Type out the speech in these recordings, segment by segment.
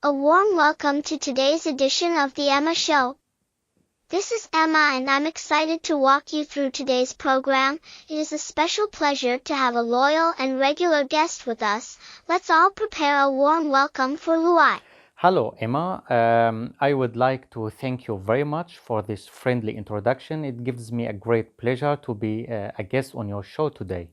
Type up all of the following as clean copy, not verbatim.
A warm welcome to today's edition of the Emma Show. This is Emma and I'm excited to walk you through today's program. It is a special pleasure to have a loyal and regular guest with us. Let's all prepare a warm welcome for Luai. Hello, Emma. I would like to thank you very much for this friendly introduction. It gives me a great pleasure to be a guest on your show today.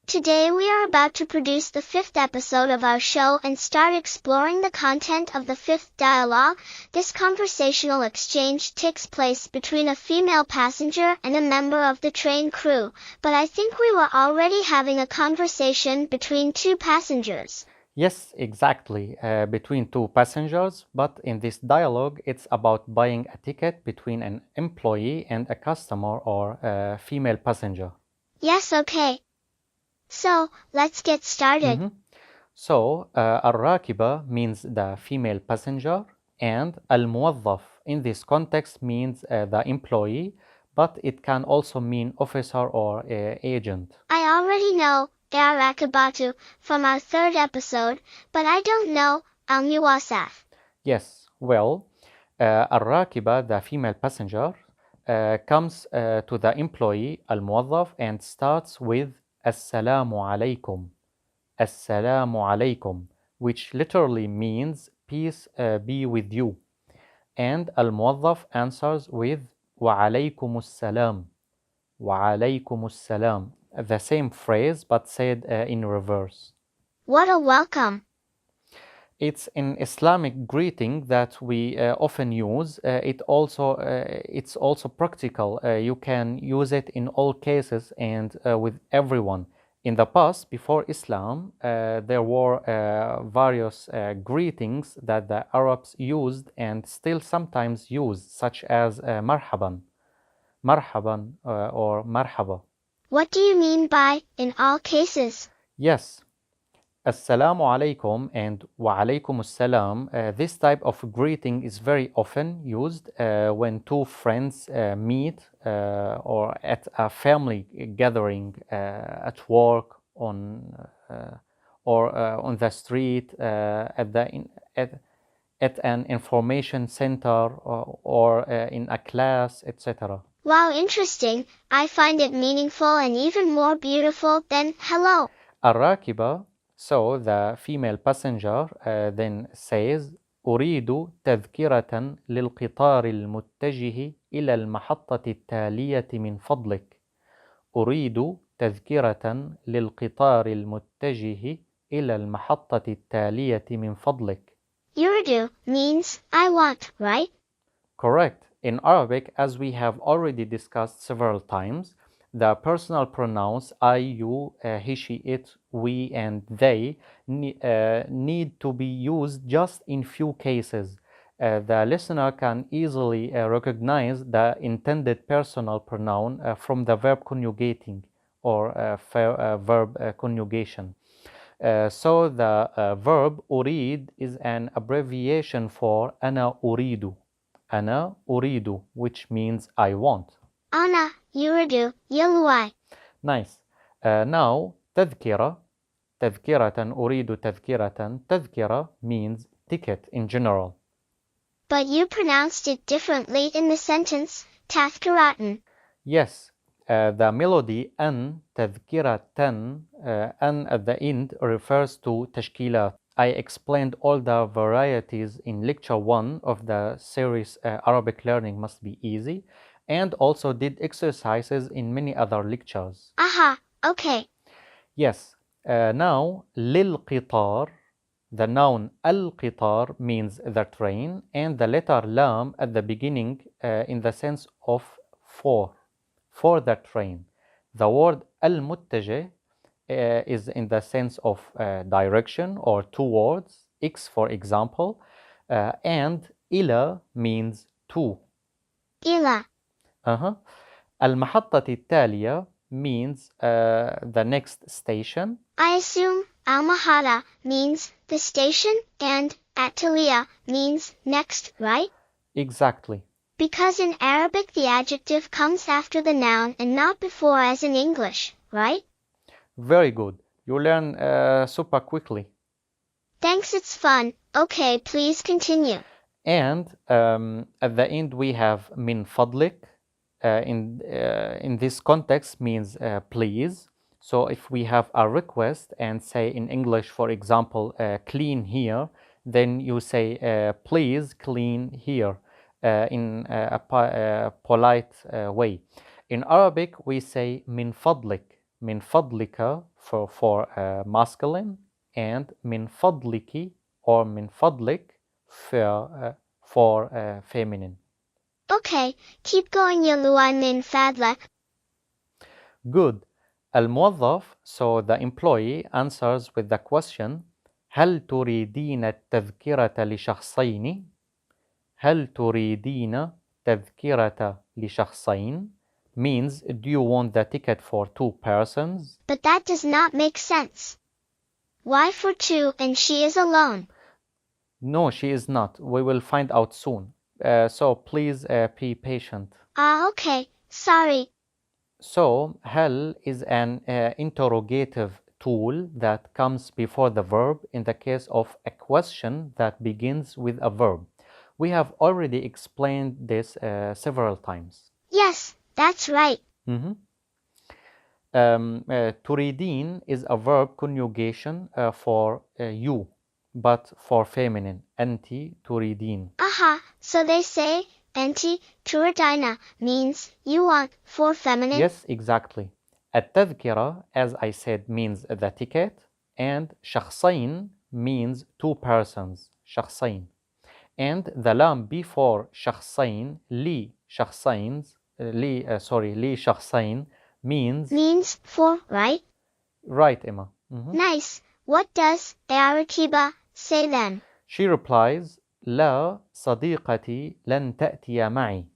Today we are about to produce the 5th episode of our show and start exploring the content of the 5th dialogue. This conversational exchange takes place between a female passenger and a member of the train crew, but I think we were already having a conversation between two passengers. Yes, exactly, between two passengers, but in this dialogue it's about buying a ticket between an employee and a customer or a female passenger. Yes, okay. So, let's get started. So, الراكبة means the female passenger and الموظف in this context means the employee, but it can also mean officer or agent. I already know Arakabatu from our 3rd episode, but I don't know Al-Muwasaf. Yes, well, الراكبة, the female passenger, comes to the employee الموظف and starts with السلام عليكم. السلام عليكم, which literally means peace be with you. And الموظف answers with وعليكم السلام. وعليكم السلام. The same phrase but said in reverse. What a welcome! It's an Islamic greeting that we often use. It's also practical. You can use it in all cases and with everyone. In the past, before Islam, there were various greetings that the Arabs used and still sometimes use, such as marhaban, marhaban or marhaba. What do you mean by in all cases? Yes. Assalamu alaikum and wa alaikum assalam. This type of greeting is very often used when two friends meet or at a family gathering, at work, on the street, at an information center, or in a class, etc. Wow, interesting. I find it meaningful and even more beautiful than hello. الراكبة. So the female passenger then says أريد تذكرة للقطار المتجه إلى المحطة التالية من فضلك. أريد تذكرة للقطار المتجه إلى المحطة التالية من فضلك. Yuridu means I want, right? Correct. In Arabic, as we have already discussed several times, the personal pronouns I, you, he, she, it, we, and they need to be used just in few cases. The listener can easily recognize the intended personal pronoun from the verb conjugating or verb conjugation. So the verb أريد is an abbreviation for أنا أريد. أنا أريد, which means I want. Ana, Yuridu, Yiluai. Nice. Now, تذكرة. تذكرة أريد تذكرة. تذكرة means ticket in general. But you pronounced it differently in the sentence, Tathkaratan. Yes. The melody أن تذكرة أن at the end refers to تشكيلات. I explained all the varieties in lecture 1 of the series Arabic Learning Must Be Easy, and also did exercises in many other lectures. Aha, okay. Yes. Now, للقطار, the noun القطار means the train, and the letter lam at the beginning in the sense of for the train. The word المتجه is in the sense of direction or towards, X for example, and إلى means to. Ila. المحطة التالية means the next station. I assume Al-Mahada means the station and Atalia means next, right? Exactly. Because in Arabic the adjective comes after the noun and not before as in English, right? Very good. You learn super quickly. Thanks, it's fun. Okay, please continue. And at the end we have min fadlik. In this context means please. So if we have a request and say in English, for example, clean here, then you say please clean here in a polite way. In Arabic we say min fadlika for masculine, and min fadliki or min fadlik for feminine. Okay, keep going يا لؤي من فضلك. Good. الموظف, so the employee, answers with the question هل تريدين التذكرة لشخصين؟ هل تريدين تذكرة لشخصين means do you want the ticket for 2 persons? But that does not make sense. Why for 2 and she is alone? No, she is not. We will find out soon. So please be patient. Okay, sorry. So هل is an interrogative tool that comes before the verb in the case of a question that begins with a verb. We have already explained this several times. Yes, that's right. تريدين is a verb conjugation for you, but for feminine. أنت تريدين. Aha, so they say أنتِ تريدين means you want for feminine? Yes, exactly. التذكرة, as I said, means the ticket, and شخصين means 2 persons. شخصين. And the lam before شخصين, لي شخصين means for, right? Right, Emma. Nice. What does Arakiba say then? She replies لا صديقتي لن تأتي معي.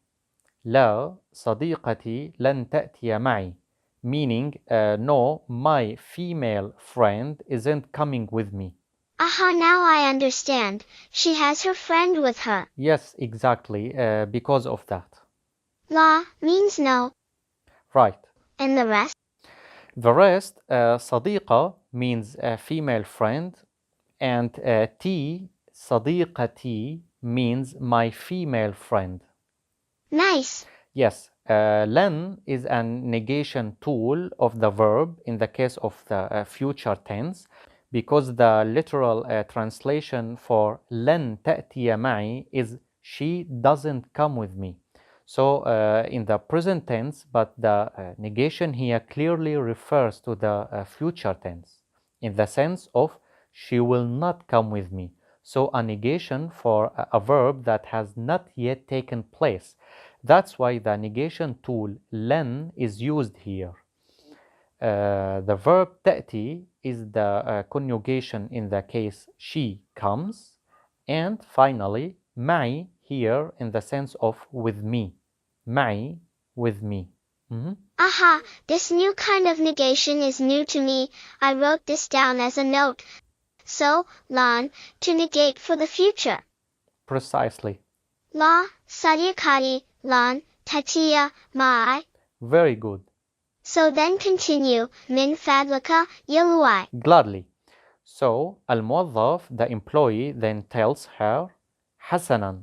لا صديقتي لن تأتي معي, meaning no, my female friend isn't coming with me. Aha, now I understand. She has her friend with her. Yes, exactly, because of that. La means no. Right. And the rest? The rest, صديقة means a female friend, and T, صديقتي, means my female friend. Nice. Yes, لن is a negation tool of the verb in the case of the future tense, because the literal translation for لن تأتي معي is she doesn't come with me. So in the present tense, but the negation here clearly refers to the future tense in the sense of she will not come with me. So a negation for a verb that has not yet taken place. That's why the negation tool لن is used here. The verb تأتي is the conjugation in the case she comes, and finally معي here in the sense of with me. معي, with me. Aha, this new kind of negation is new to me. I wrote this down as a note. So, lan, to negate for the future. Precisely. La, sadiakati, lan, tatiya, mai. Very good. So then continue, min fadlaka, yaluai. Gladly. So, الموظف, the employee, then tells her, حسنا,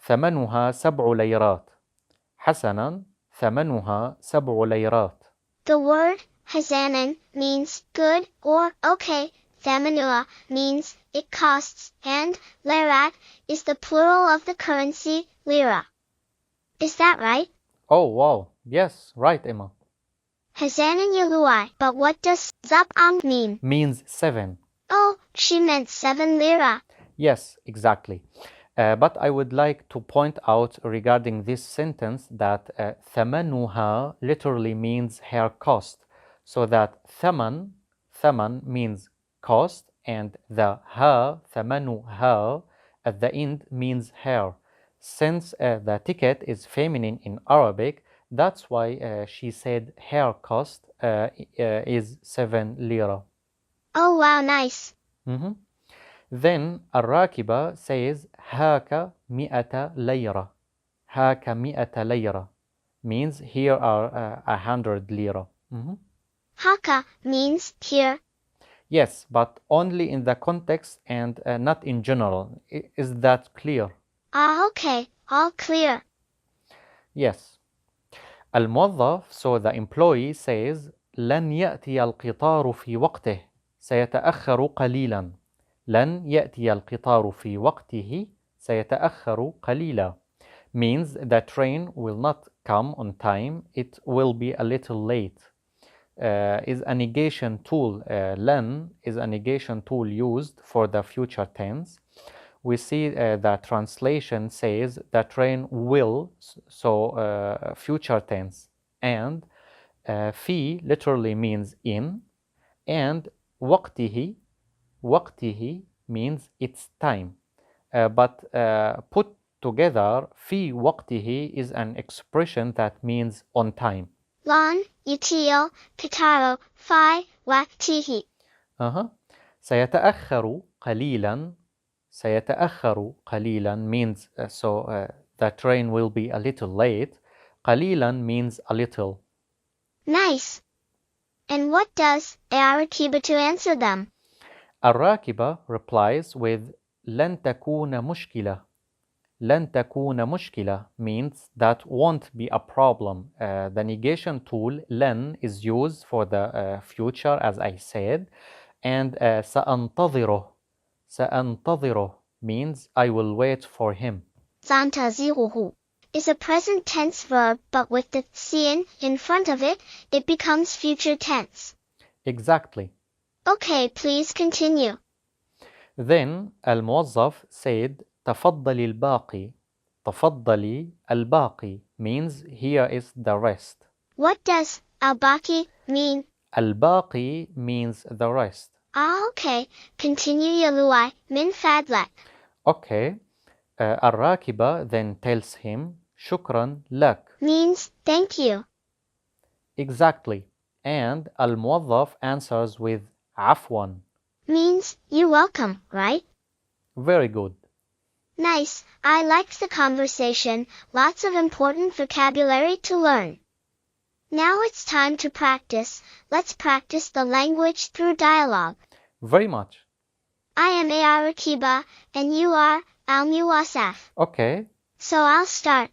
ثمنها 7 ليرات. حسنا, ثمنها 7 ليرات. The word hasanan means good or okay. Thamanua means it costs, and lirat is the plural of the currency lira. Is that right? Oh wow, yes, right, Emma. Hasanan yaluai. But what does zab'am mean? Means 7. Oh, she meant 7 lira. Yes, exactly. But I would like to point out regarding this sentence that ثمنها literally means her cost. So that ثمن means cost, and the ثمنها at the end means her. Since the ticket is feminine in Arabic, that's why she said her cost is 7 lira. Oh wow, nice. Then الراكبة says هاك 100 ليرة. هاك 100 ليرة means here are 100 lira. Haka means here. Yes, but only in the context and not in general. Is that clear? Okay, all clear. Yes. الموظف, so the employee says لن يأتي القطار في وقته سيتأخر قليلا. لن يأتي القطار في وقته سيتأخر قليلا means the train will not come on time, it will be a little late. Is a negation tool. لن is a negation tool used for the future tense. We see the translation says the train will, so future tense, and في literally means in, and وقته means its time. But put together في وقته is an expression that means on time. لن يأتي القطار في وقته. سيتأخر قليلا. سيتأخر قليلا means the train will be a little late. قليلا means a little. Nice. And what does الراكبة to answer them? الراكبة replies with لن تكون مشكلة. لن تكون مشكلة means that won't be a problem. The negation tool لن is used for the future, as I said, and سأنتظره means I will wait for him. سأنتظره is a present tense verb, but with the sin in front of it, it becomes future tense. Exactly. Okay, please continue. Then الموظف said تفضلي الباقي. تفضلي الباقي means here is the rest. What does الباقي mean? الباقي means the rest. Okay. Continue يا لؤي من فضلك. Okay. الراكبة then tells him شكرا لك. Means thank you. Exactly. And الموظف answers with عفوا. Means you're welcome, right? Very good. Nice. I liked the conversation. Lots of important vocabulary to learn. Now it's time to practice. Let's practice the language through dialogue. Very much. I am الراكبة and you are الموظف. Okay. So I'll start.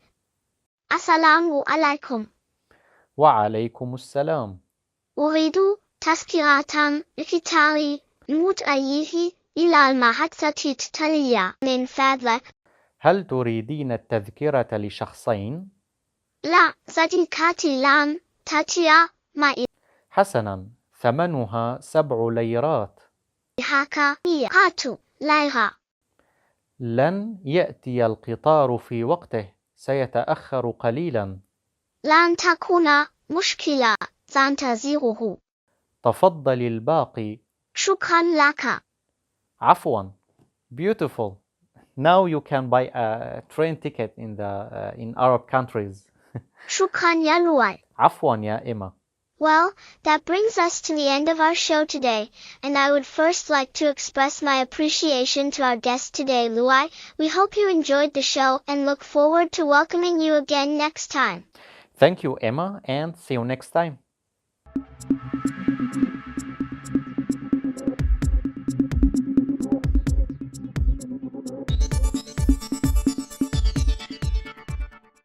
Assalamu alaikum. وعليكم السلام. أريد تذكرة لقطار متجه إلى المحطة التالية من فضلك. هل تريدين التذكرة لشخصين؟ لا، صديقتي لن تأتي معي. حسنا، ثمنها 7 ليرات. حقيقة ليرة. لن يأتي القطار في وقته، سيتأخر قليلا. لن تكون مشكلة، سأنتظره. تفضل الباقي. شكرا لك. عفوا. Beautiful. Now you can buy a train ticket in Arab countries. شكرا يا لؤي. عفوا يا إما. Well, that brings us to the end of our show today, and I would first like to express my appreciation to our guest today, Luai. We hope you enjoyed the show and look forward to welcoming you again next time. Thank you, Emma, and see you next time.